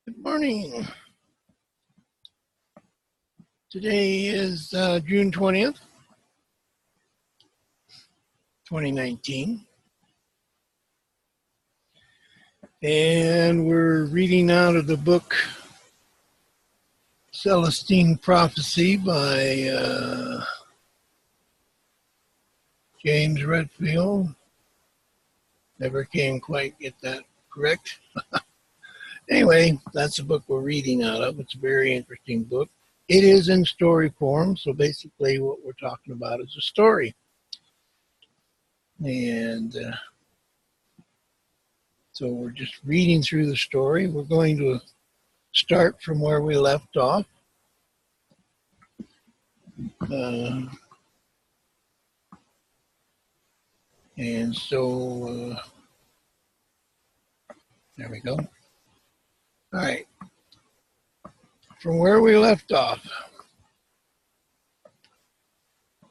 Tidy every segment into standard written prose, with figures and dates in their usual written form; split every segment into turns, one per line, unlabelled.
Good morning. Today is June 20th, 2019. And we're reading out of the book Celestine Prophecy by James Redfield. Never can quite get that correct. Anyway, that's the book we're reading out of. It's a very interesting book. It is in story form, so basically what we're talking about is a story. And so we're just reading through the story. We're going to start from where we left off. And so, there we go. All right. From where we left off.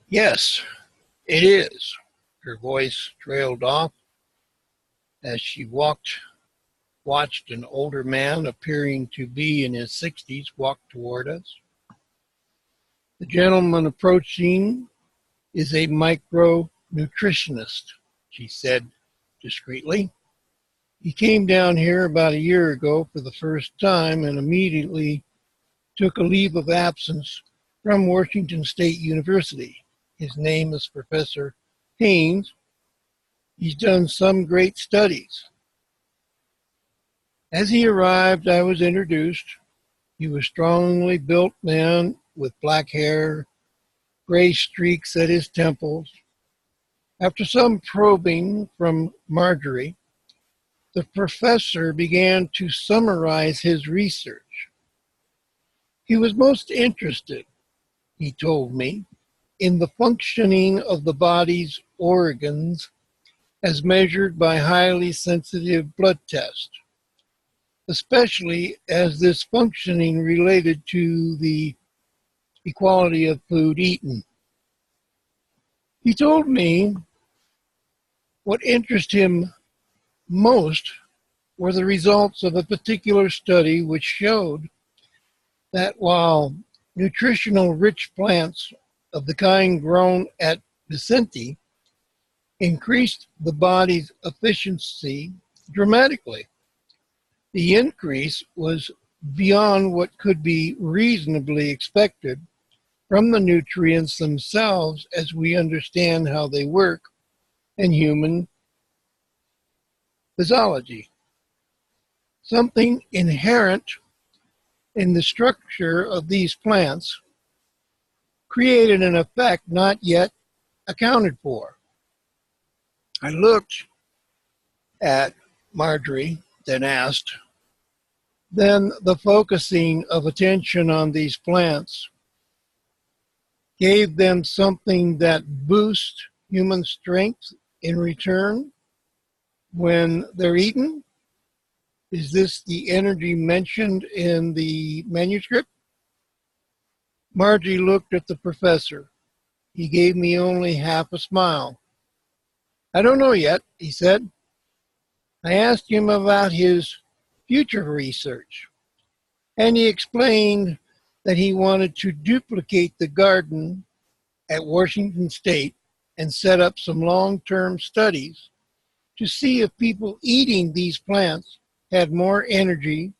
Yes, it is. Her voice trailed off as she watched an older man appearing to be in his 60s walk toward us. The gentleman approaching is a micronutritionist, she said discreetly. He came down here about a year ago for the first time and immediately took a leave of absence from Washington State University. His name is Professor Haynes. He's done some great studies. As he arrived, I was introduced. He was a strongly built man with black hair, gray streaks at his temples. After some probing from Marjorie, the professor began to summarize his research. He was most interested, he told me, in the functioning of the body's organs as measured by highly sensitive blood tests, especially as this functioning related to the equality of food eaten. He told me what interested him most were the results of a particular study which showed that while nutritional rich plants of the kind grown at Vicente increased the body's efficiency dramatically, the increase was beyond what could be reasonably expected from the nutrients themselves as we understand how they work in human physiology. Something inherent in the structure of these plants created an effect not yet accounted for. I looked at Marjorie, then asked, then the focusing of attention on these plants gave them something that boosts human strength in return when they're eaten? Is this the energy mentioned in the manuscript? Margie looked at the professor. He gave me only half a smile. I don't know yet, he said. I asked him about his future research, and he explained that he wanted to duplicate the garden at Washington State and set up some long-term studies to see if people eating these plants had more energy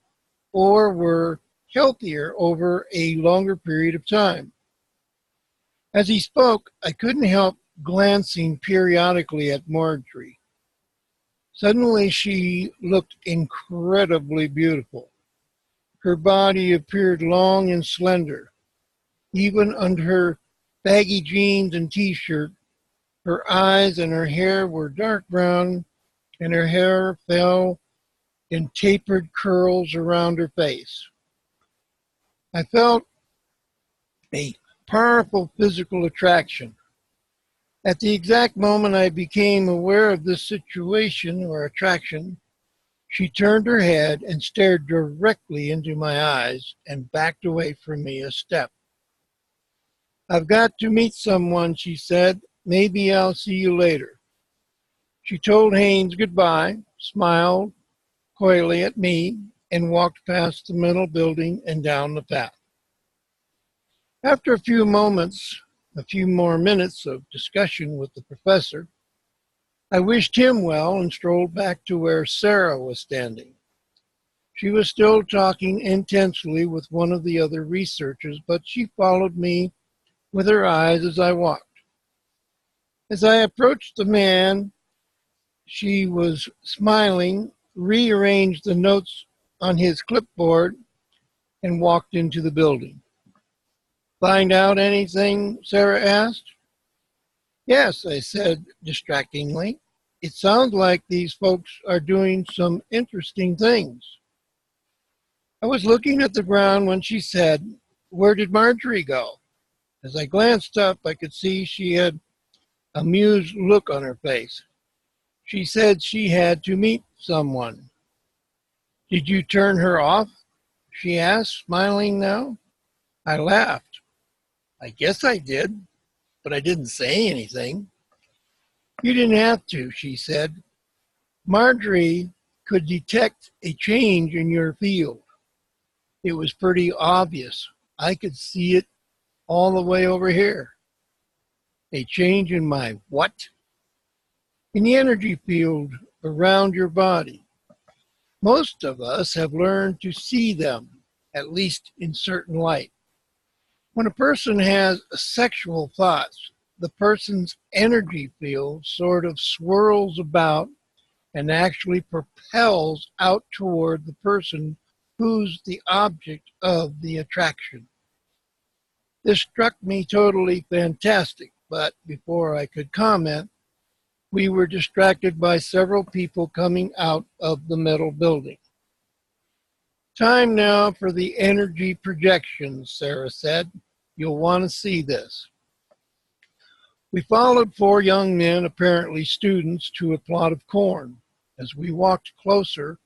or were healthier over a longer period of time. As he spoke, I couldn't help glancing periodically at Marjorie. Suddenly, she looked incredibly beautiful. Her body appeared long and slender. Even under her baggy jeans and t-shirt, her eyes and her hair were dark brown, and her hair fell in tapered curls around her face. I felt a powerful physical attraction. At the exact moment I became aware of this situation or attraction, she turned her head and stared directly into my eyes and backed away from me a step. I've got to meet someone, she said. Maybe I'll see you later. She told Haynes goodbye, smiled coyly at me, and walked past the metal building and down the path. After a few more minutes of discussion with the professor, I wished him well and strolled back to where Sarah was standing. She was still talking intensely with one of the other researchers, but she followed me with her eyes as I walked. As I approached the man, she was smiling, rearranged the notes on his clipboard, and walked into the building. Find out anything? Sarah asked. Yes, I said distractingly. It sounds like these folks are doing some interesting things. I was looking at the ground when she said, Where did Marjorie go? As I glanced up, I could see she had an amused look on her face. She said she had to meet someone. Did you turn her off? She asked, smiling now. I laughed. I guess I did, but I didn't say anything. You didn't have to, she said. Marjorie could detect a change in your field. It was pretty obvious. I could see it all the way over here. A change in my what? In the energy field around your body. Most of us have learned to see them, at least in certain light. When a person has sexual thoughts, the person's energy field sort of swirls about and actually propels out toward the person who's the object of the attraction. This struck me totally fantastic, but before I could comment, we were distracted by several people coming out of the metal building. Time now for the energy projections, Sarah said. You'll want to see this. We followed 4 young men, apparently students, to a plot of corn. As we walked closer,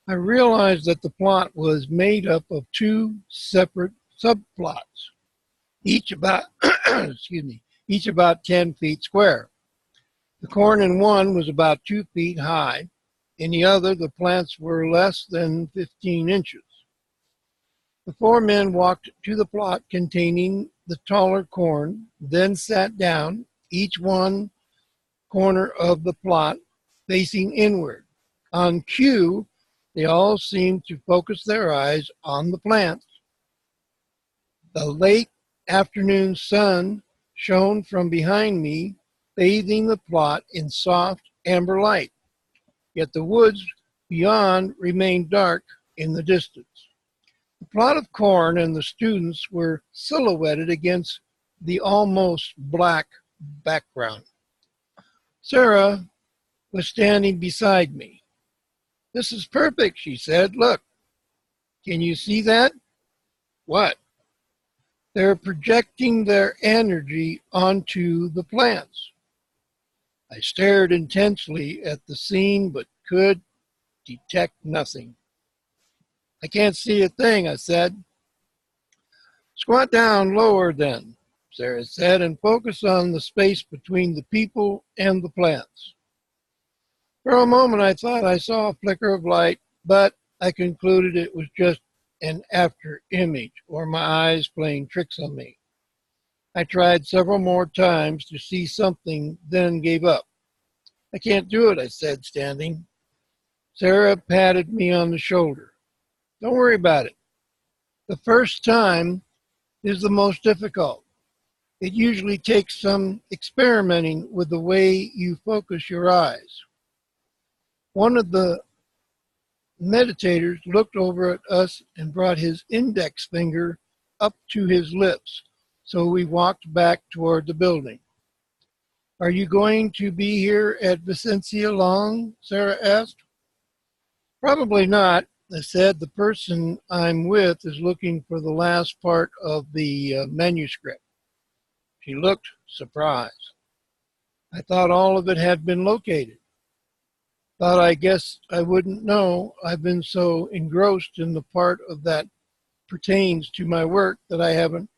I realized that the plot was made up of 2 separate subplots, each about each about 10 feet square. The corn in one was about 2 feet high. In the other, the plants were less than 15 inches. The 4 men walked to the plot containing the taller corn, then sat down, each one corner of the plot facing inward. On cue, they all seemed to focus their eyes on the plants. The late afternoon sun shone from behind me, bathing the plot in soft amber light. Yet the woods beyond remained dark in the distance. The plot of corn and the students were silhouetted against the almost black background. Sarah was standing beside me. This is perfect, she said. Look, can you see that? What? They're projecting their energy onto the plants. I stared intensely at the scene, but could detect nothing. I can't see a thing, I said. Squat down lower then, Sarah said, and focus on the space between the people and the plants. For a moment I thought I saw a flicker of light, but I concluded it was just an after image, or my eyes playing tricks on me. I tried several more times to see something, then gave up. I can't do it, I said, standing. Sarah patted me on the shoulder. Don't worry about it. The first time is the most difficult. It usually takes some experimenting with the way you focus your eyes. One of the meditators looked over at us and brought his index finger up to his lips, so we walked back toward the building. Are you going to be here at Vicencia long? Sarah asked. Probably not, I said. The person I'm with is looking for the last part of the manuscript. She looked surprised. I thought all of it had been located. Thought I guess I wouldn't know. I've been so engrossed in the part of that pertains to my work that I haven't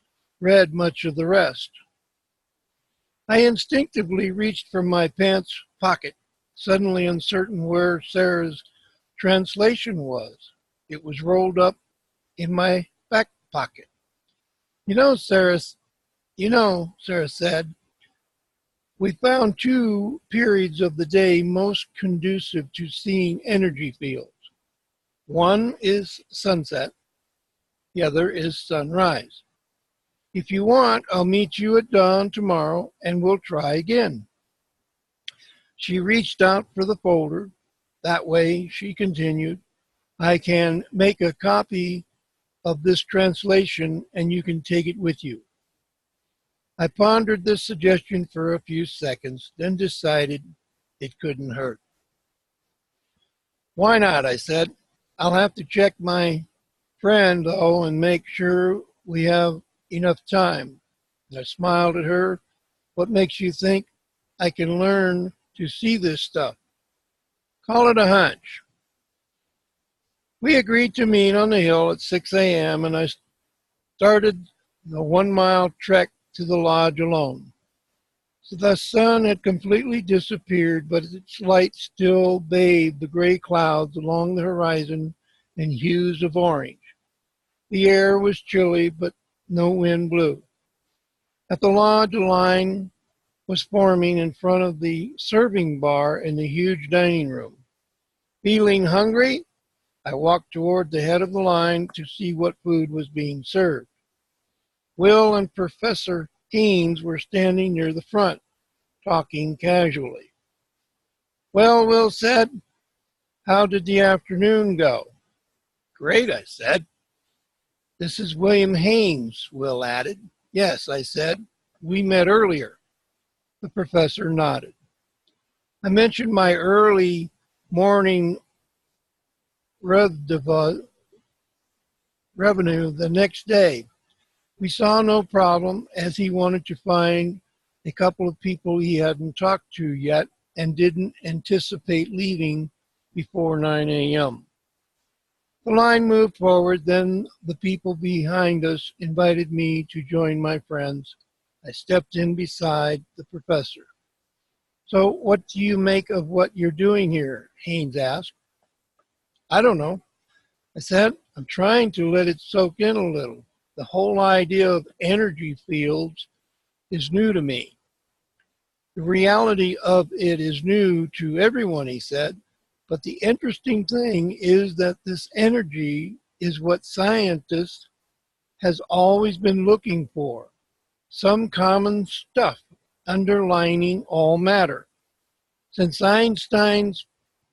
read much of the rest. I instinctively reached for my pants pocket, suddenly uncertain where Sarah's translation was. It was rolled up in my back pocket. Sarah, Sarah said, we found two periods of the day most conducive to seeing energy fields. One is sunset, the other is sunrise. If you want, I'll meet you at dawn tomorrow and we'll try again. She reached out for the folder. That way, she continued, I can make a copy of this translation and you can take it with you. I pondered this suggestion for a few seconds, then decided it couldn't hurt. Why not? I said. I'll have to check my friend, though, and make sure we have enough time. I smiled at her. What makes you think I can learn to see this stuff? Call it a hunch. We agreed to meet on the hill at 6 a.m. and I started the 1-mile trek to the lodge alone. So the sun had completely disappeared, but its light still bathed the gray clouds along the horizon in hues of orange. The air was chilly, but no wind blew. At the lodge, a line was forming in front of the serving bar in the huge dining room. Feeling hungry, I walked toward the head of the line to see what food was being served. Will and Professor Haynes were standing near the front, talking casually. Well, Will said, how did the afternoon go? Great, I said. This is William Haynes, Will added. Yes, I said. We met earlier. The professor nodded. I mentioned my early morning revenue the next day. We saw no problem as he wanted to find a couple of people he hadn't talked to yet and didn't anticipate leaving before 9 a.m. The line moved forward, then the people behind us invited me to join my friends. I stepped in beside the professor. So what do you make of what you're doing here? Haynes asked. I don't know. I said, I'm trying to let it soak in a little. The whole idea of energy fields is new to me. The reality of it is new to everyone, he said. But the interesting thing is that this energy is what scientists has always been looking for. Some common stuff underlining all matter. Since Einstein's,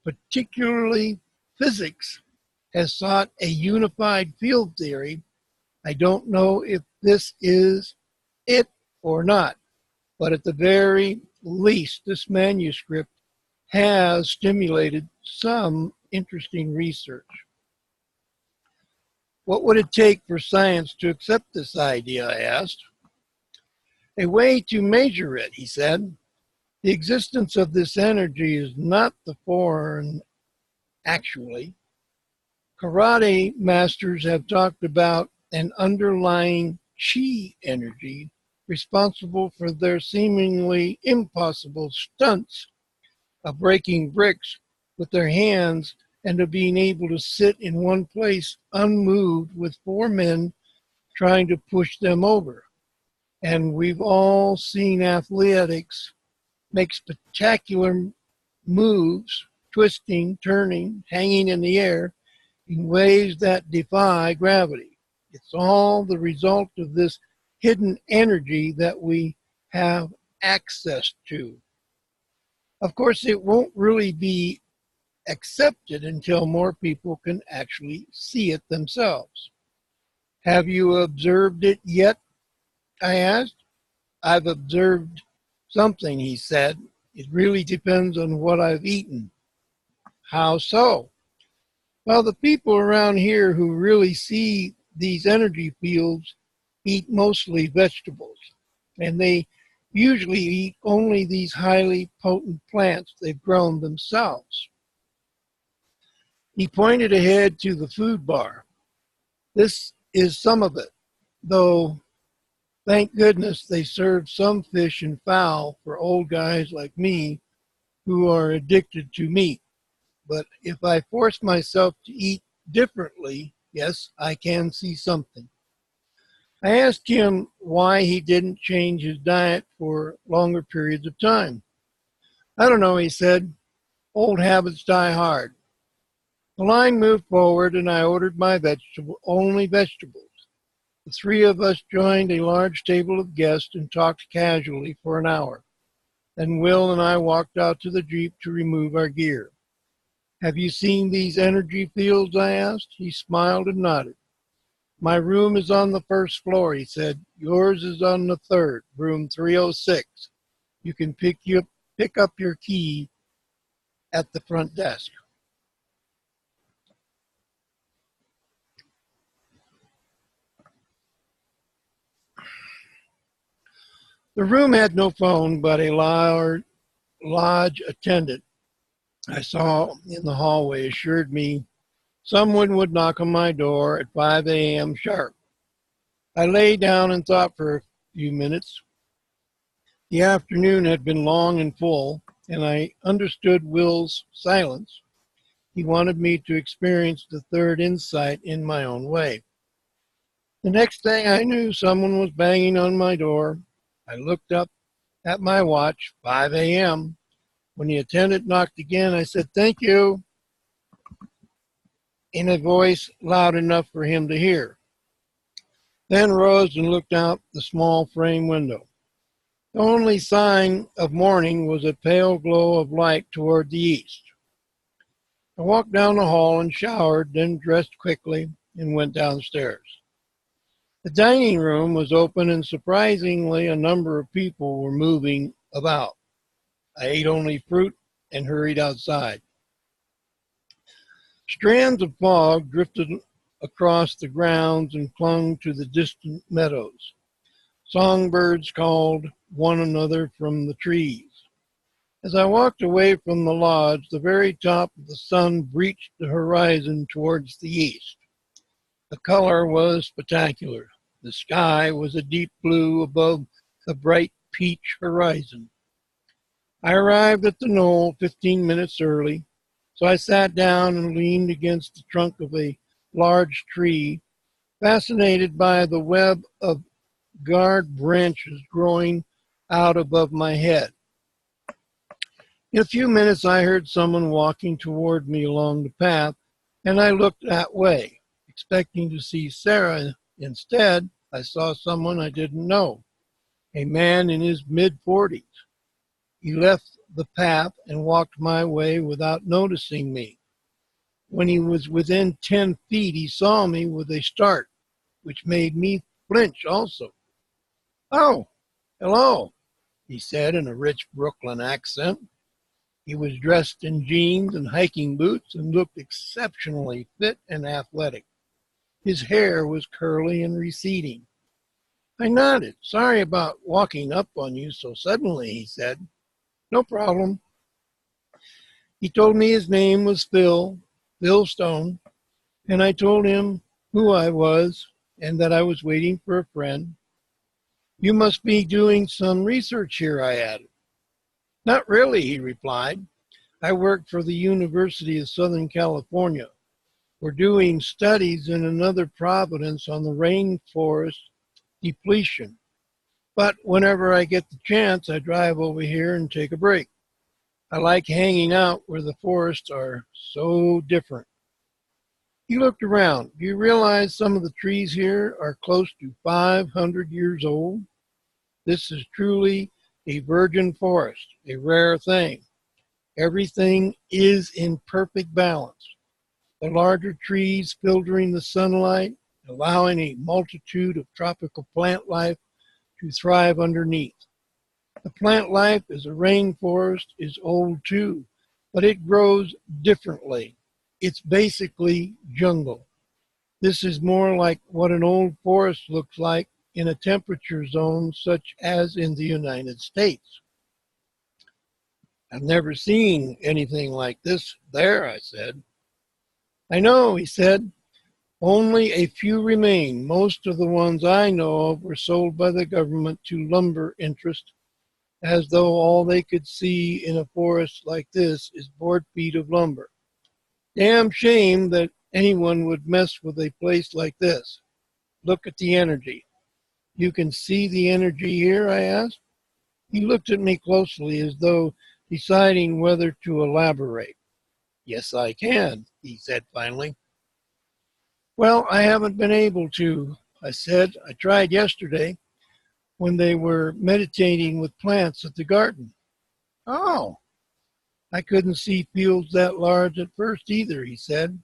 particularly physics, has sought a unified field theory, I don't know if this is it or not, but at the very least, this manuscript has stimulated some interesting research. What would it take for science to accept this idea, I asked. A way to measure it, he said. The existence of this energy is not the foreign, actually. Karate masters have talked about an underlying chi energy responsible for their seemingly impossible stunts of breaking bricks with their hands and of being able to sit in one place unmoved with 4 men trying to push them over. And we've all seen athletics make spectacular moves, twisting, turning, hanging in the air in ways that defy gravity. It's all the result of this hidden energy that we have access to. Of course, it won't really be accepted until more people can actually see it themselves. Have you observed it yet? I asked. I've observed something, he said. It really depends on what I've eaten. How so? Well, the people around here who really see these energy fields eat mostly vegetables, and they usually eat only these highly potent plants they've grown themselves. He pointed ahead to the food bar. This is some of it, though thank goodness they serve some fish and fowl for old guys like me who are addicted to meat. But if I force myself to eat differently. Yes, I can see something. I asked him why he didn't change his diet for longer periods of time. I don't know, he said. Old habits die hard. The line moved forward and I ordered my only vegetables. The three of us joined a large table of guests and talked casually for an hour. Then Will and I walked out to the Jeep to remove our gear. Have you seen these energy fields? I asked. He smiled and nodded. My room is on the first floor, he said. Yours is on the third, room 306. You can pick up your key at the front desk. The room had no phone, but a lodge attendant I saw in the hallway assured me someone would knock on my door at 5 a.m. sharp. I lay down and thought for a few minutes. The afternoon had been long and full, and I understood Will's silence. He wanted me to experience the third insight in my own way. The next thing I knew, someone was banging on my door. I looked up at my watch, 5 a.m. When the attendant knocked again, I said, "Thank you," in a voice loud enough for him to hear. Then rose and looked out the small frame window. The only sign of morning was a pale glow of light toward the east. I walked down the hall and showered, then dressed quickly and went downstairs. The dining room was open and surprisingly a number of people were moving about. I ate only fruit and hurried outside. Strands of fog drifted across the grounds and clung to the distant meadows. Songbirds called one another from the trees. As I walked away from the lodge, the very top of the sun breached the horizon towards the east. The color was spectacular. The sky was a deep blue above the bright peach horizon. I arrived at the knoll 15 minutes early, so I sat down and leaned against the trunk of a large tree, fascinated by the web of guard branches growing out above my head. In a few minutes, I heard someone walking toward me along the path, and I looked that way, expecting to see Sarah. Instead, I saw someone I didn't know, a man in his mid-40s. He left the path and walked my way without noticing me. When he was within 10 feet, he saw me with a start, which made me flinch also. "Oh, hello," he said in a rich Brooklyn accent. He was dressed in jeans and hiking boots and looked exceptionally fit and athletic. His hair was curly and receding. I nodded. "Sorry about walking up on you so suddenly," he said. "No problem." He told me his name was Phil Stone, and I told him who I was and that I was waiting for a friend. "You must be doing some research here," I added. "Not really," he replied. "I work for the University of Southern California. We're doing studies in another province on the rainforest depletion. But whenever I get the chance, I drive over here and take a break. I like hanging out where the forests are so different." He looked around. "Do you realize some of the trees here are close to 500 years old? This is truly a virgin forest, a rare thing. Everything is in perfect balance. The larger trees filtering the sunlight, allowing a multitude of tropical plant life to thrive underneath. The plant life as a rainforest is old too, but it grows differently. It's basically jungle. This is more like what an old forest looks like in a temperature zone such as in the United States." "I've never seen anything like this there," I said. "I know," he said. "Only a few remain. Most of the ones I know of were sold by the government to lumber interests, as though all they could see in a forest like this is board feet of lumber. Damn shame that anyone would mess with a place like this. Look at the energy. You can see the energy here, I asked. He looked at me closely as though deciding whether to elaborate. Yes, I can, he said finally. Well, I haven't been able to, I said. I tried yesterday when they were meditating with plants at the garden. Oh, I couldn't see fields that large at first either, he said.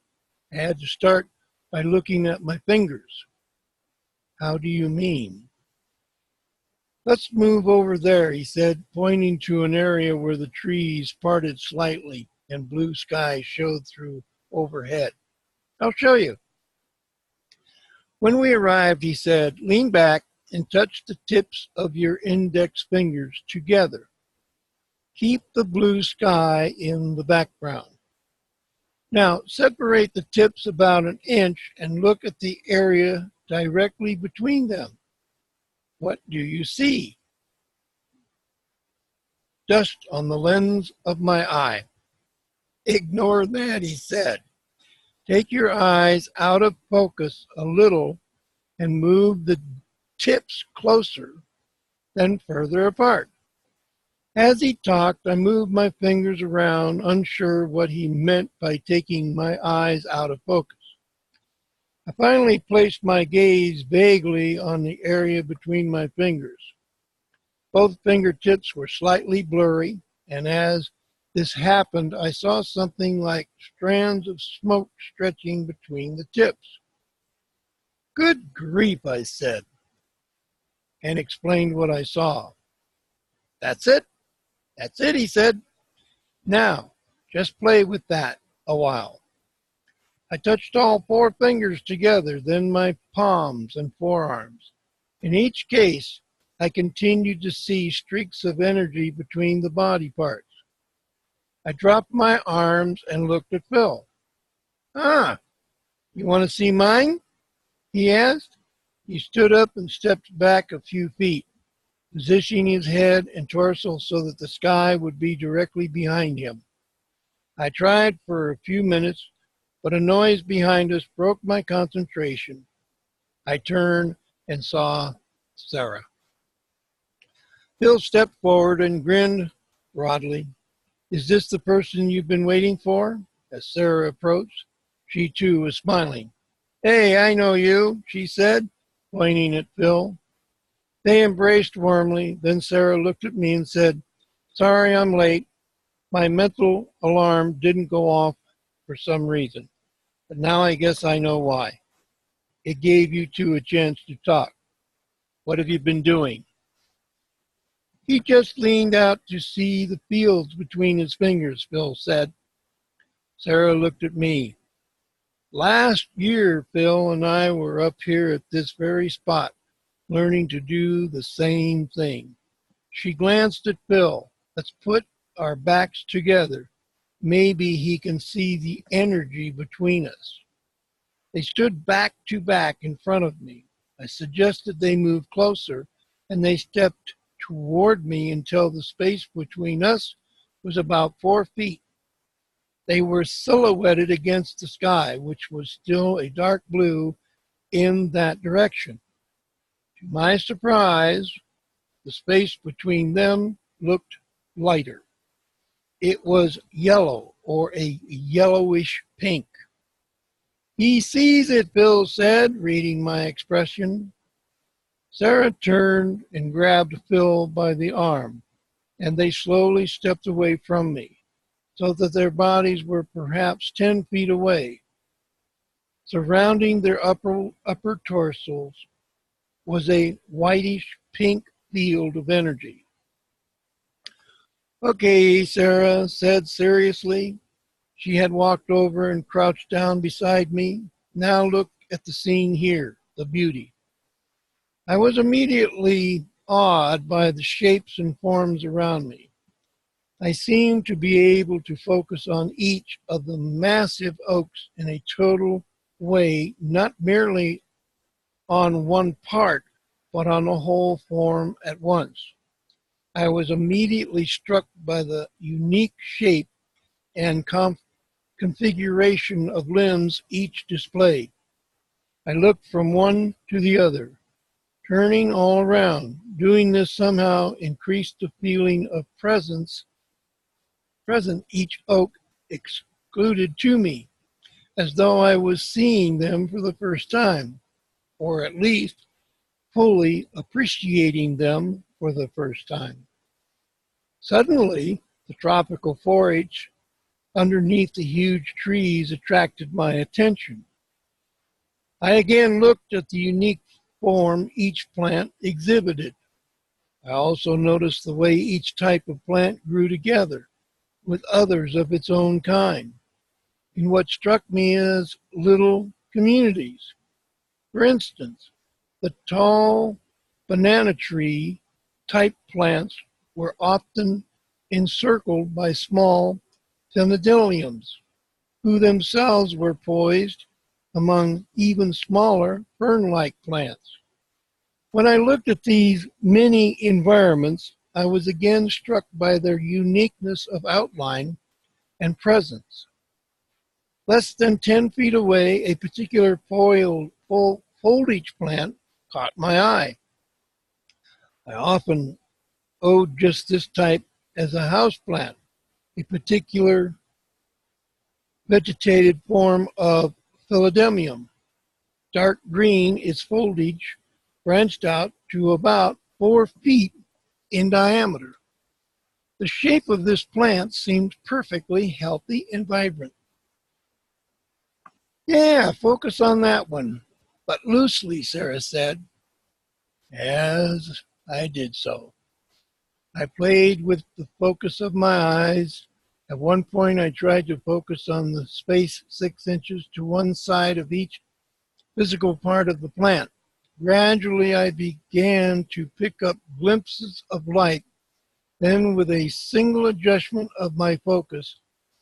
I had to start by looking at my fingers. How do you mean? Let's move over there, he said, pointing to an area where the trees parted slightly and blue sky showed through overhead. I'll show you. When we arrived, he said, lean back and touch the tips of your index fingers together. Keep the blue sky in the background. Now, separate the tips about an inch and look at the area directly between them. What do you see? Dust on the lens of my eye. Ignore that, he said. Take your eyes out of focus a little and move the tips closer, then further apart. As he talked, I moved my fingers around, unsure what he meant by taking my eyes out of focus. I finally placed my gaze vaguely on the area between my fingers. Both fingertips were slightly blurry, and as this happened, I saw something like strands of smoke stretching between the tips. Good grief, I said, and explained what I saw. That's it, he said. Now, just play with that a while. I touched all 4 fingers together, then my palms and forearms. In each case, I continued to see streaks of energy between the body parts. I dropped my arms and looked at Phil. Ah, you want to see mine? He asked. He stood up and stepped back a few feet, positioning his head and torso so that the sky would be directly behind him. I tried for a few minutes, but a noise behind us broke my concentration. I turned and saw Sarah. Phil stepped forward and grinned broadly. Is this the person you've been waiting for? As Sarah approached, she too was smiling. Hey, I know you, she said, pointing at Phil. They embraced warmly. Then Sarah looked at me and said, sorry I'm late. My mental alarm didn't go off for some reason, but now I guess I know why. It gave you two a chance to talk. What have you been doing? He just leaned out to see the fields between his fingers, Phil said. Sarah looked at me. Last year, Phil and I were up here at this very spot, learning to do the same thing. She glanced at Phil. Let's put our backs together. Maybe he can see the energy between us. They stood back to back in front of me. I suggested they move closer, and they stepped toward me until the space between us was about 4 feet. They were silhouetted against the sky, which was still a dark blue in that direction. To my surprise, the space between them looked lighter. It was yellow, or a yellowish pink. He sees it, Phil said, reading my expression. Sarah turned and grabbed Phil by the arm, and they slowly stepped away from me, so that their bodies were perhaps 10 feet away. Surrounding their upper torsos was a whitish pink field of energy. Okay, Sarah said seriously. She had walked over and crouched down beside me. Now look at the scene here, the beauty. I was immediately awed by the shapes and forms around me. I seemed to be able to focus on each of the massive oaks in a total way, not merely on one part, but on the whole form at once. I was immediately struck by the unique shape and configuration of limbs each displayed. I looked from one to the other, turning all around. Doing this somehow increased the feeling of present each oak excluded to me, as though I was seeing them for the first time, or at least fully appreciating them for the first time. Suddenly, the tropical foliage underneath the huge trees attracted my attention. I again looked at the unique form each plant exhibited. I also noticed the way each type of plant grew together with others of its own kind in what struck me as little communities. For instance, the tall banana tree type plants were often encircled by small philodendrons, who themselves were poised among even smaller fern-like plants. When I looked at these many environments, I was again struck by their uniqueness of outline and presence. Less than 10 feet away, a particular foliage plant caught my eye. I often owed just this type as a house plant, a particular vegetated form of philodendron. Dark green, its foliage branched out to about 4 feet in diameter. The shape of this plant seemed perfectly healthy and vibrant. Yeah, focus on that one, but loosely, Sarah said, as I did so. I played with the focus of my eyes. At one point, I tried to focus on the space 6 inches to one side of each physical part of the plant. Gradually, I began to pick up glimpses of light. Then, with a single adjustment of my focus,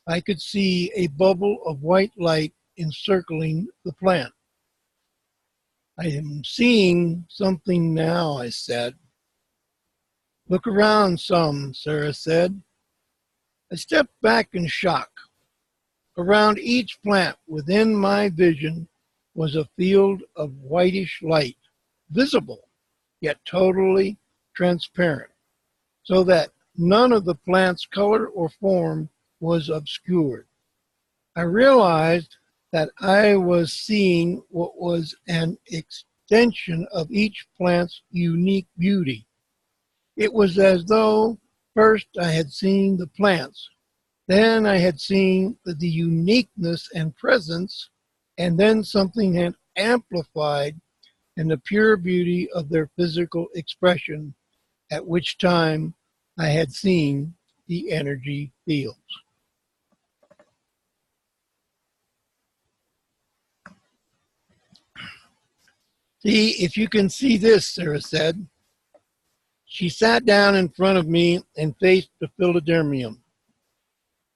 I could see a bubble of white light encircling the plant. I am seeing something now, I said. Look around some, Sarah said. I stepped back in shock. Around each plant within my vision was a field of whitish light, visible, yet totally transparent, so that none of the plant's color or form was obscured. I realized that I was seeing what was an extension of each plant's unique beauty. It was as though first I had seen the plants, then I had seen the uniqueness and presence, and then something had amplified in the pure beauty of their physical expression, at which time I had seen the energy fields. See, if you can see this, Sarah said. She sat down in front of me and faced the philodendron.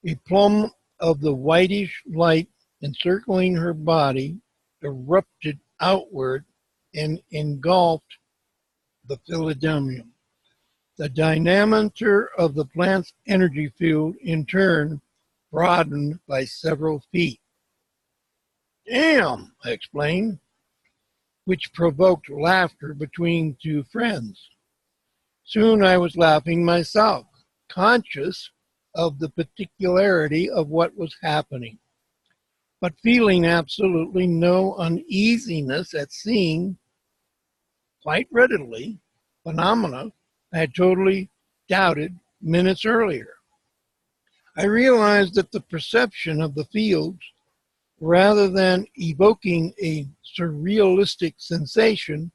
A plum of the whitish light encircling her body erupted outward and engulfed the philodendron. The diameter of the plant's energy field, in turn, broadened by several feet. Damn, I explained, which provoked laughter between two friends. Soon I was laughing myself, conscious of the particularity of what was happening, but feeling absolutely no uneasiness at seeing, quite readily, phenomena I had totally doubted minutes earlier. I realized that the perception of the fields, rather than evoking a surrealistic sensation,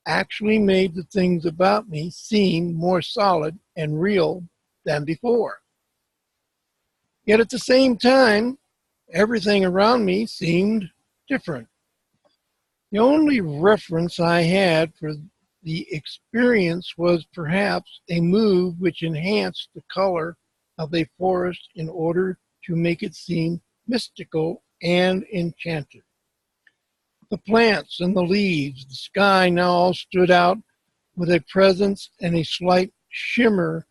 actually made the things about me seem more solid and real than before. Yet at the same time, everything around me seemed different. The only reference I had for the experience was perhaps a move which enhanced the color of a forest in order to make it seem mystical and enchanted. The plants and the leaves, the sky now all stood out with a presence and a slight shimmer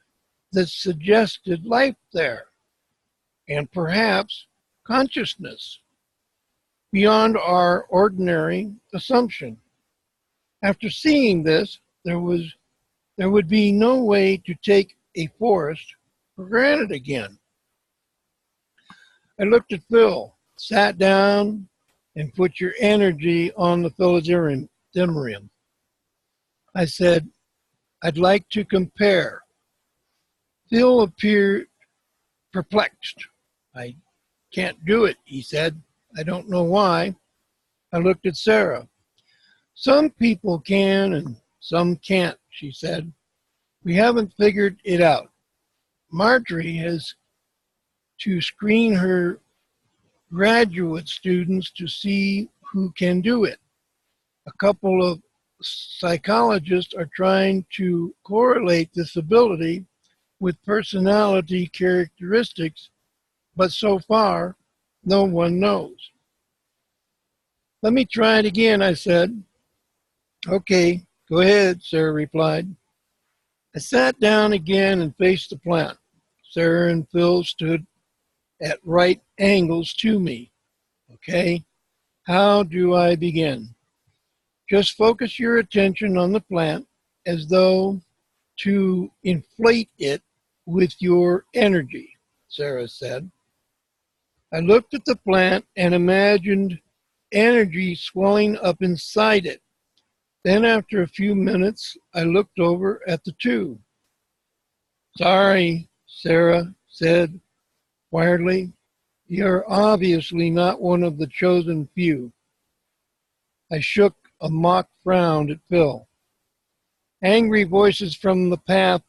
that suggested life there. And perhaps consciousness beyond our ordinary assumption. After seeing this, there would be no way to take a forest for granted again. I looked at Phil, sat down, and put your energy on the philodendron. I said, I'd like to compare. Phil appeared perplexed. I can't do it, he said. I don't know why. I looked at Sarah. Some people can and some can't, she said. We haven't figured it out. Marjorie has to screen her graduate students to see who can do it. A couple of psychologists are trying to correlate this ability with personality characteristics, but so far, no one knows. Let me try it again, I said. Okay, go ahead, Sarah replied. I sat down again and faced the plant. Sarah and Phil stood at right angles to me. Okay, how do I begin? Just focus your attention on the plant as though to inflate it with your energy, Sarah said. I looked at the plant and imagined energy swelling up inside it. Then after a few minutes, I looked over at the two. Sorry, Sarah said quietly. You're obviously not one of the chosen few. I shook a mock frown at Phil. Angry voices from the path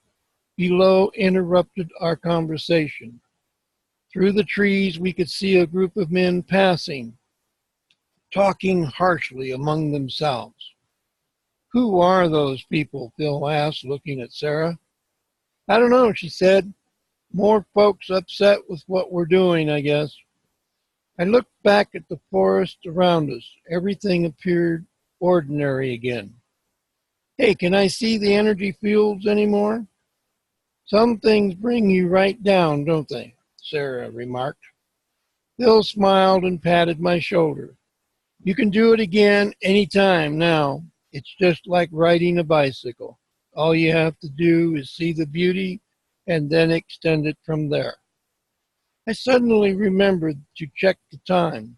below interrupted our conversation. Through the trees, we could see a group of men passing, talking harshly among themselves. Who are those people? Phil asked, looking at Sarah. I don't know, she said. More folks upset with what we're doing, I guess. I looked back at the forest around us. Everything appeared ordinary again. Hey, can I see the energy fields anymore? Some things bring you right down, don't they? Sarah remarked. Phil smiled and patted my shoulder. You can do it again anytime now. It's just like riding a bicycle. All you have to do is see the beauty and then extend it from there. I suddenly remembered to check the time.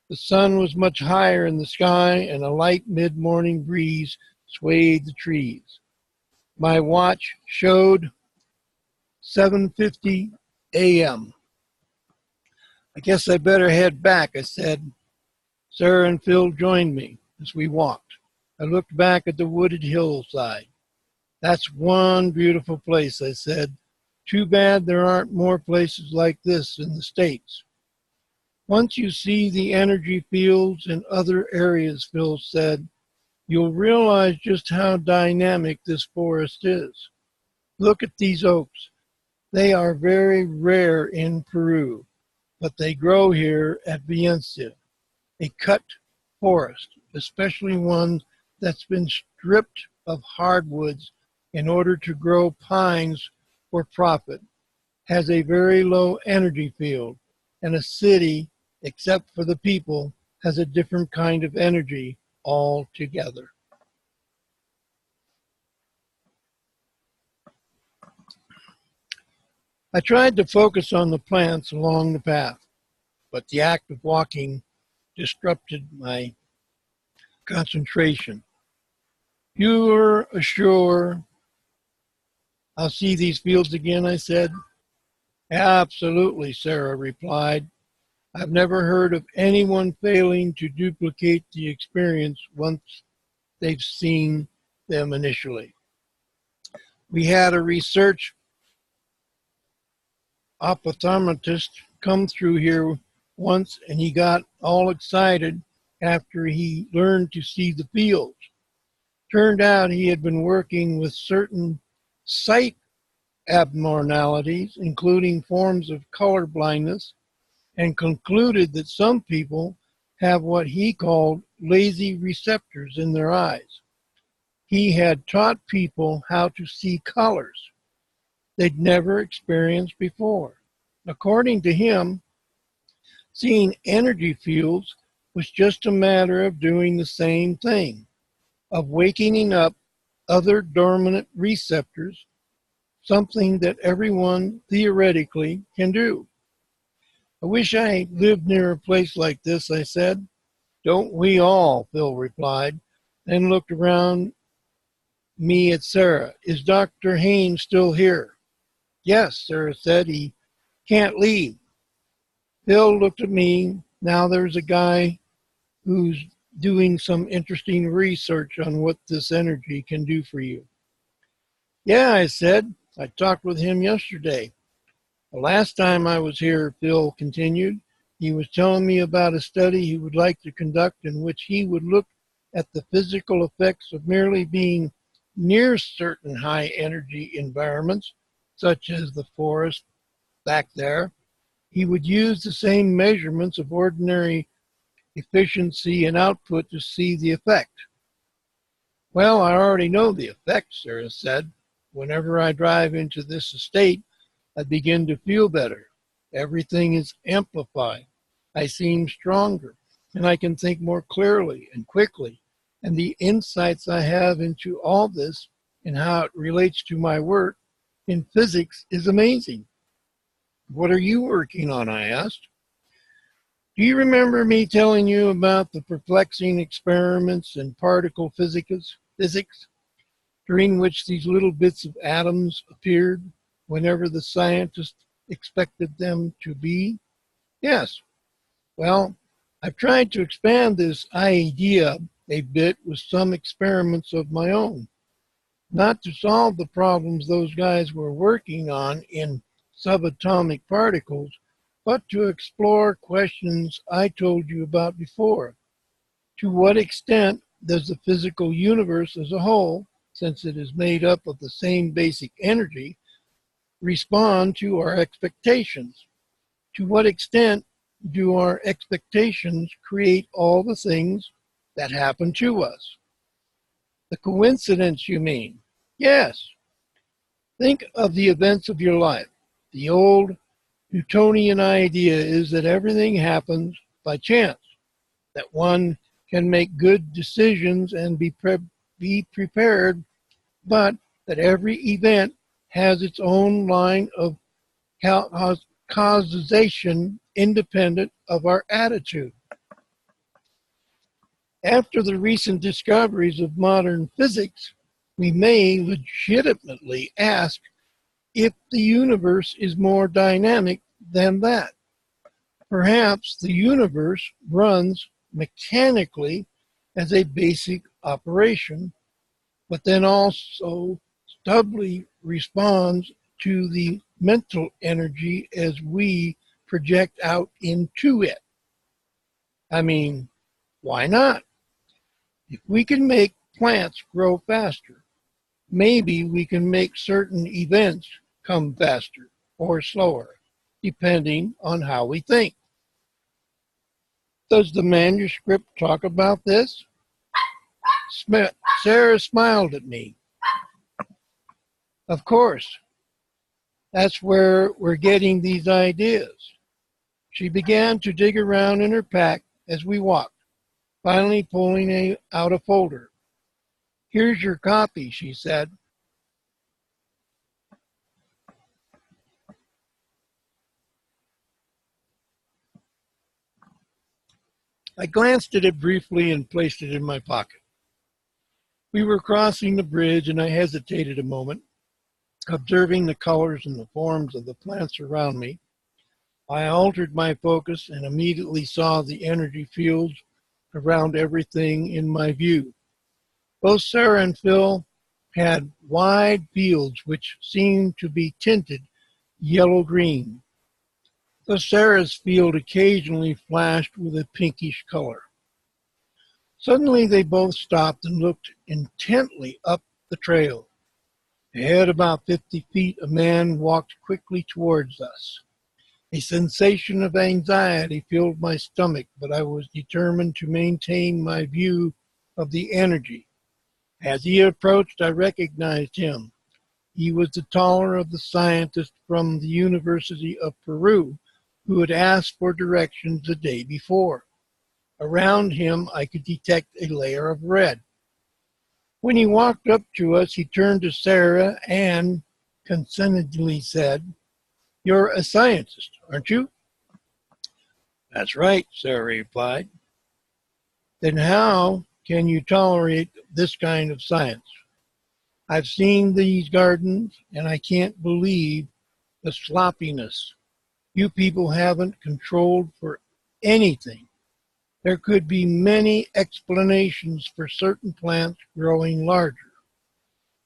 The sun was much higher in the sky and a light mid-morning breeze swayed the trees. My watch showed 7:50 a.m. I guess I better head back, I said. Sarah and Phil joined me as we walked. I looked back at the wooded hillside. That's one beautiful place, I said. Too bad there aren't more places like this in the States. Once you see the energy fields in other areas, Phil said, you'll realize just how dynamic this forest is. Look at these oaks. They are very rare in Peru, but they grow here at Valencia, a cut forest, especially one that's been stripped of hardwoods in order to grow pines for profit, has a very low energy field, and a city, except for the people, has a different kind of energy altogether. I tried to focus on the plants along the path, but the act of walking disrupted my concentration. You're sure I'll see these fields again, I said. Absolutely, Sarah replied. I've never heard of anyone failing to duplicate the experience once they've seen them initially. We had a research optometrist come through here once, and he got all excited after he learned to see the fields. Turned out he had been working with certain sight abnormalities, including forms of color blindness, and concluded that some people have what he called lazy receptors in their eyes. He had taught people how to see colors they'd never experienced before. According to him, Seeing energy fields was just a matter of doing the same thing, of waking up other dormant receptors, something that everyone theoretically can do. I wish I lived near a place like this, I said. Don't we all, Phil replied, then looked around me at Sarah. Is Dr. Haynes still here? Yes, Sarah said. He can't leave. Phil looked at me. Now there's a guy who's doing some interesting research on what this energy can do for you. Yeah, I said. I talked with him yesterday. The last time I was here, Phil continued, he was telling me about a study he would like to conduct in which he would look at the physical effects of merely being near certain high energy environments, such as the forest back there. He would use the same measurements of ordinary efficiency and output to see the effect. Well, I already know the effect, Sarah said. Whenever I drive into this estate, I begin to feel better. Everything is amplified. I seem stronger, and I can think more clearly and quickly. And the insights I have into all this and how it relates to my work in physics is amazing. What are you working on? I asked. Do you remember me telling you about the perplexing experiments in particle physics, during which these little bits of atoms appeared whenever the scientists expected them to be? Yes. Well, I've tried to expand this idea a bit with some experiments of my own, not to solve the problems those guys were working on in subatomic particles, but to explore questions I told you about before. To what extent does the physical universe as a whole, since it is made up of the same basic energy, respond to our expectations? To what extent do our expectations create all the things that happen to us? The coincidence, you mean? Yes. Think of the events of your life. The old Newtonian idea is that everything happens by chance, that one can make good decisions and be prepared, but that every event has its own line of causation independent of our attitude. After the recent discoveries of modern physics, we may legitimately ask if the universe is more dynamic than that. Perhaps the universe runs mechanically as a basic operation, but then also stubbornly responds to the mental energy as we project out into it. I mean, why not? If we can make plants grow faster, maybe we can make certain events come faster or slower, depending on how we think. Does the manuscript talk about this? Sarah smiled at me. Of course, that's where we're getting these ideas. She began to dig around in her pack as we walked, finally pulling out a folder. Here's your copy, she said. I glanced at it briefly and placed it in my pocket. We were crossing the bridge and I hesitated a moment, observing the colors and the forms of the plants around me. I altered my focus and immediately saw the energy fields around everything in my view. Both Sarah and Phil had wide fields which seemed to be tinted yellow-green. Though Sarah's field occasionally flashed with a pinkish color. Suddenly they both stopped and looked intently up the trail. Ahead about 50 feet, a man walked quickly towards us. A sensation of anxiety filled my stomach, but I was determined to maintain my view of the energy. As he approached, I recognized him. He was the taller of the scientists from the University of Peru who had asked for directions the day before. Around him, I could detect a layer of red. When he walked up to us, he turned to Sarah and concernedly said, "You're a scientist, aren't you?" "That's right," Sarah replied. "Then how can you tolerate this kind of science? I've seen these gardens, and I can't believe the sloppiness. You people haven't controlled for anything. There could be many explanations for certain plants growing larger.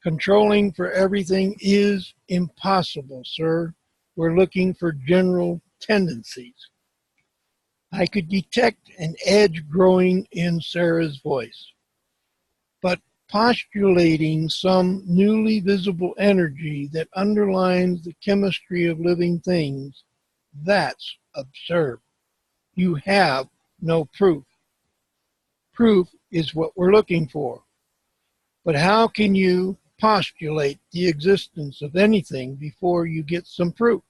Controlling for everything is impossible, sir. We're looking for general tendencies." I could detect an edge growing in Sarah's voice. "But postulating some newly visible energy that underlines the chemistry of living things, that's absurd. You have no proof. Proof is what we're looking for. But how can you postulate the existence of anything before you get some proof?"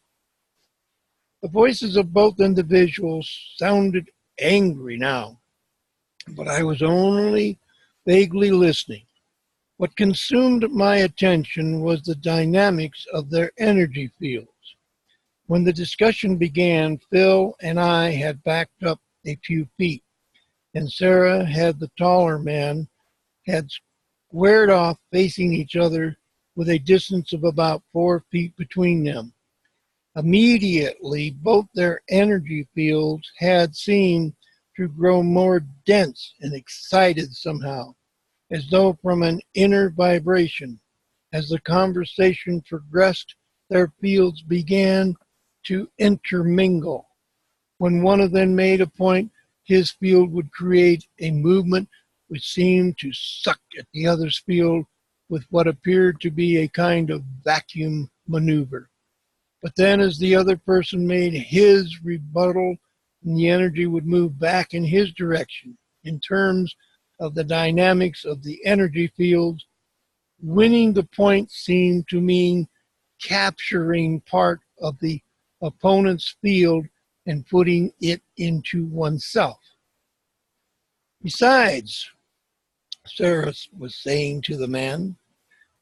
The voices of both individuals sounded angry now, but I was only vaguely listening. What consumed my attention was the dynamics of their energy fields. When the discussion began, Phil and I had backed up a few feet, and Sarah had the taller man had squared off facing each other with a distance of about 4 feet between them. Immediately, both their energy fields had seemed to grow more dense and excited somehow, as though from an inner vibration. As the conversation progressed, their fields began to intermingle. When one of them made a point, his field would create a movement which seemed to suck at the other's field with what appeared to be a kind of vacuum maneuver. But then as the other person made his rebuttal, the energy would move back in his direction. In terms of the dynamics of the energy fields, winning the point seemed to mean capturing part of the opponent's field and putting it into oneself. "Besides," Sarah was saying to the man,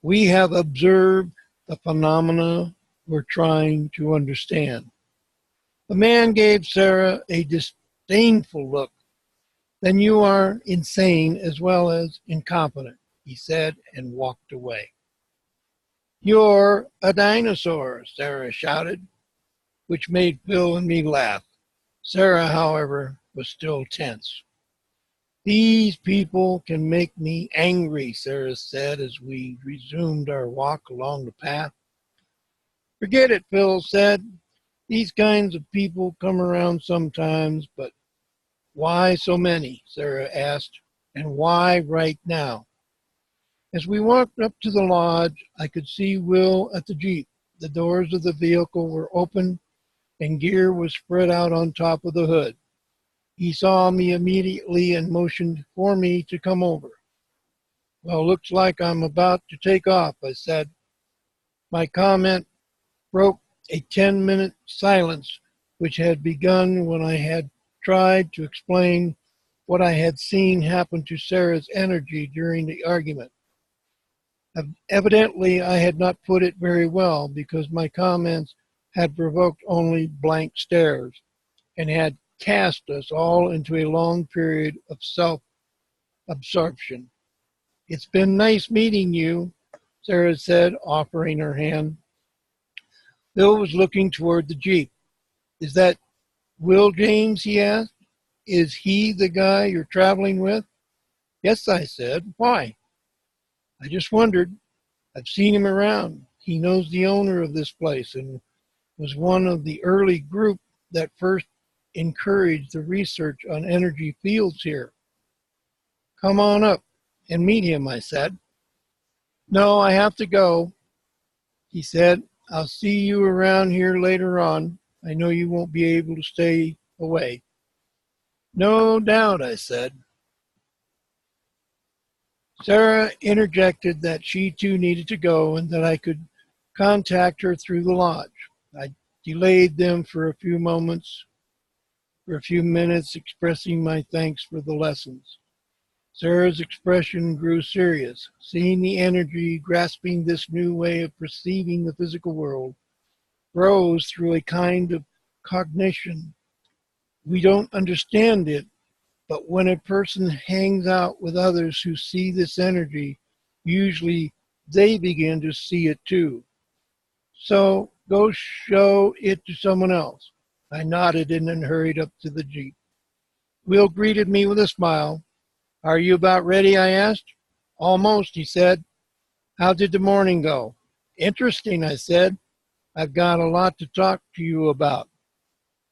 "we have observed the phenomena we're trying to understand." The man gave Sarah a disdainful look. "Then you are insane as well as incompetent," he said, and walked away. "You're a dinosaur," Sarah shouted, which made Phil and me laugh. Sarah, however, was still tense. "These people can make me angry," Sarah said as we resumed our walk along the path. "Forget it," Phil said. "These kinds of people come around sometimes, but why so many?" Sarah asked. "And why right now?" As we walked up to the lodge, I could see Will at the Jeep. The doors of the vehicle were open and gear was spread out on top of the hood. He saw me immediately and motioned for me to come over. "Well, looks like I'm about to take off," I said. My comment broke a 10-minute silence which had begun when I had tried to explain what I had seen happen to Sarah's energy during the argument. Evidently, I had not put it very well because my comments had provoked only blank stares and had cast us all into a long period of self-absorption. "It's been nice meeting you," Sarah said, offering her hand. Bill was looking toward the Jeep. "Is that Will James?" he asked. "Is he the guy you're traveling with?" "Yes," I said. "Why?" "I just wondered. I've seen him around. He knows the owner of this place and was one of the early group that first encouraged the research on energy fields here." "Come on up and meet him," I said. "No, I have to go," he said. "I'll see you around here later on. I know you won't be able to stay away." "No doubt," I said. Sarah interjected that she too needed to go and that I could contact her through the lodge. I delayed them for a few minutes, expressing my thanks for the lessons. Sarah's expression grew serious, seeing the energy grasping this new way of perceiving the physical world grows through a kind of cognition. We don't understand it, but when a person hangs out with others who see this energy, usually they begin to see it too. So go show it to someone else. I nodded and then hurried up to the Jeep. Will greeted me with a smile. Are you about ready? I asked. Almost, he said. How did the morning go? Interesting, I said. I've got a lot to talk to you about.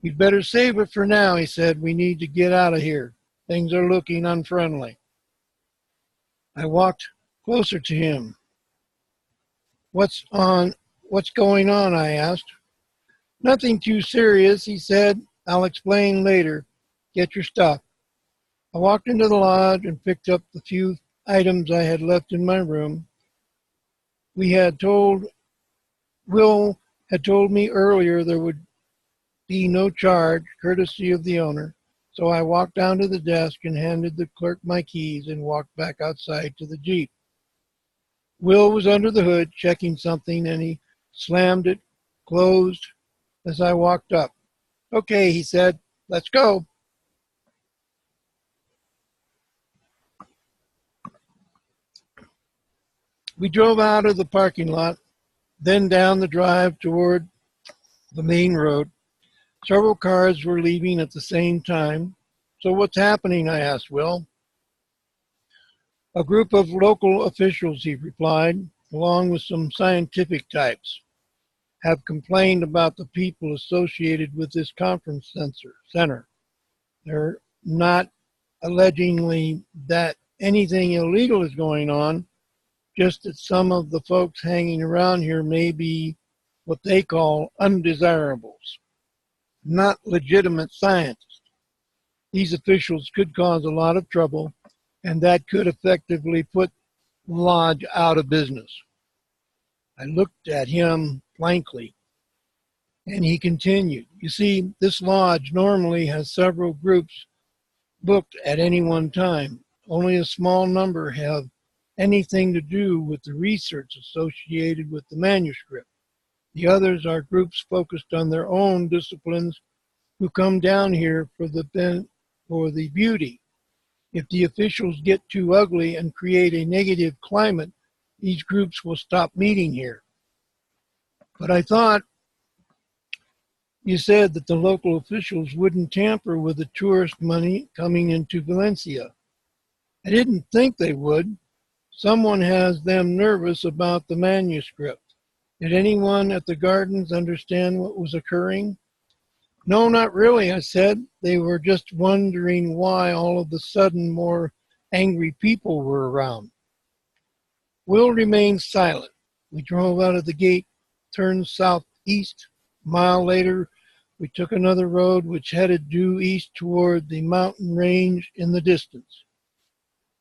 You'd better save it for now, he said. We need to get out of here. Things are looking unfriendly. I walked closer to him. What's going on? I asked. Nothing too serious, he said. I'll explain later. Get your stuff. I walked into the lodge and picked up the few items I had left in my room. Will had told me earlier there would be no charge, courtesy of the owner. So I walked down to the desk and handed the clerk my keys and walked back outside to the Jeep. Will was under the hood checking something and he slammed it closed as I walked up. Okay, he said, let's go. We drove out of the parking lot, then down the drive toward the main road. Several cars were leaving at the same time. So what's happening? I asked Will. A group of local officials, he replied, along with some scientific types, have complained about the people associated with this conference center. They're not allegingly that anything illegal is going on, just that some of the folks hanging around here may be what they call undesirables, not legitimate scientists. These officials could cause a lot of trouble, and that could effectively put the lodge out of business. I looked at him blankly, and he continued. You see, this lodge normally has several groups booked at any one time. Only a small number have anything to do with the research associated with the manuscript. The others are groups focused on their own disciplines who come down here for the beauty. If the officials get too ugly and create a negative climate, these groups will stop meeting here. But I thought you said that the local officials wouldn't tamper with the tourist money coming into Valencia. I didn't think they would. Someone has them nervous about the manuscript. Did anyone at the gardens understand what was occurring? No, not really, I said. They were just wondering why all of a sudden more angry people were around. Will remained silent. We drove out of the gate, turned southeast. A mile later, we took another road which headed due east toward the mountain range in the distance.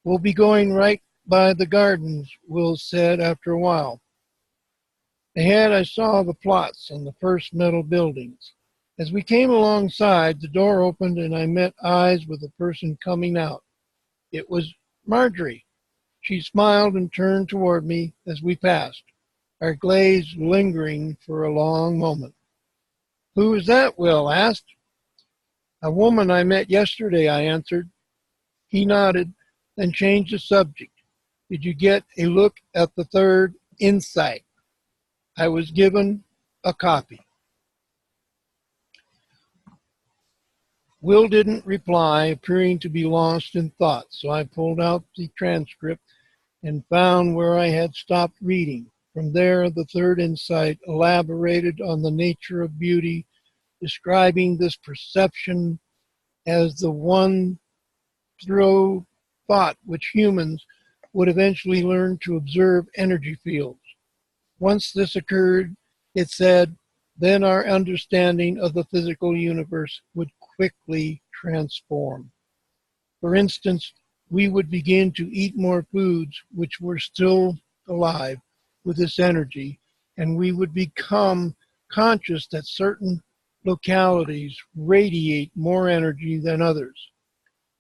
We'll be going right by the gardens, Will said after a while. Ahead, I saw the plots and the first metal buildings. As we came alongside, the door opened and I met eyes with a person coming out. It was Marjorie. She smiled and turned toward me as we passed, our gaze lingering for a long moment. Who is that? Will asked. A woman I met yesterday, I answered. He nodded, then changed the subject. Did you get a look at the third insight? I was given a copy. Will didn't reply, appearing to be lost in thought, so I pulled out the transcript and found where I had stopped reading. From there, the third insight elaborated on the nature of beauty, describing this perception as the one through thought which humans would eventually learn to observe energy fields. Once this occurred, it said, then our understanding of the physical universe would quickly transform. For instance, we would begin to eat more foods which were still alive with this energy, and we would become conscious that certain localities radiate more energy than others.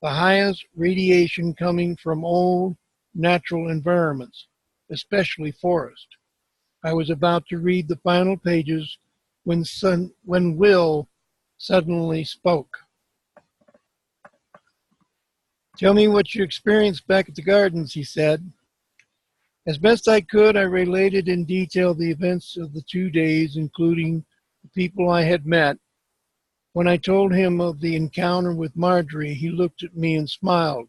The highest radiation coming from old natural environments, especially forest. I was about to read the final pages when Will suddenly spoke. "Tell me what you experienced back at the gardens," he said. As best I could, I related in detail the events of the 2 days, including the people I had met. When I told him of the encounter with Marjorie, he looked at me and smiled.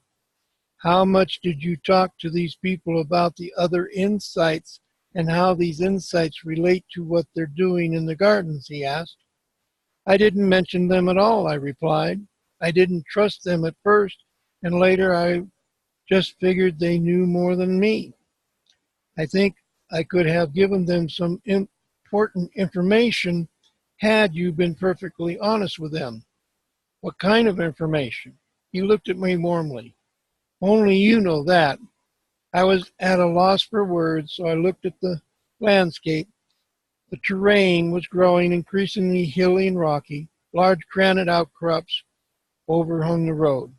"How much did you talk to these people about the other insights and how these insights relate to what they're doing in the gardens?" he asked. "I didn't mention them at all," I replied. "I didn't trust them at first, and later I just figured they knew more than me. I think I could have given them some important information had you been perfectly honest with them." "What kind of information?" He looked at me warmly. "Only you know that." I was at a loss for words, so I looked at the landscape. The terrain was growing increasingly hilly and rocky. Large granite outcrops overhung the road.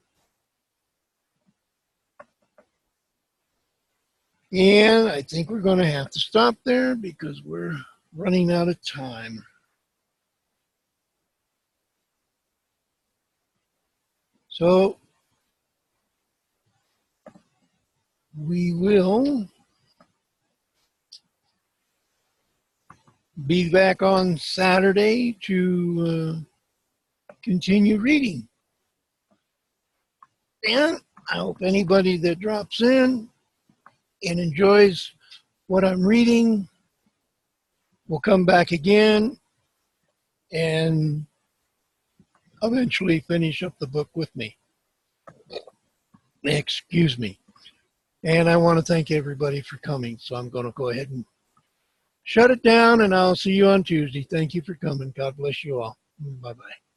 And I think we're going to have to stop there because we're running out of time. So we will be back on Saturday to continue reading. And I hope anybody that drops in and enjoys what I'm reading will come back again and eventually finish up the book with me. Excuse me. And I want to thank everybody for coming. So I'm going to go ahead and shut it down, and I'll see you on Tuesday. Thank you for coming. God bless you all. Bye-bye.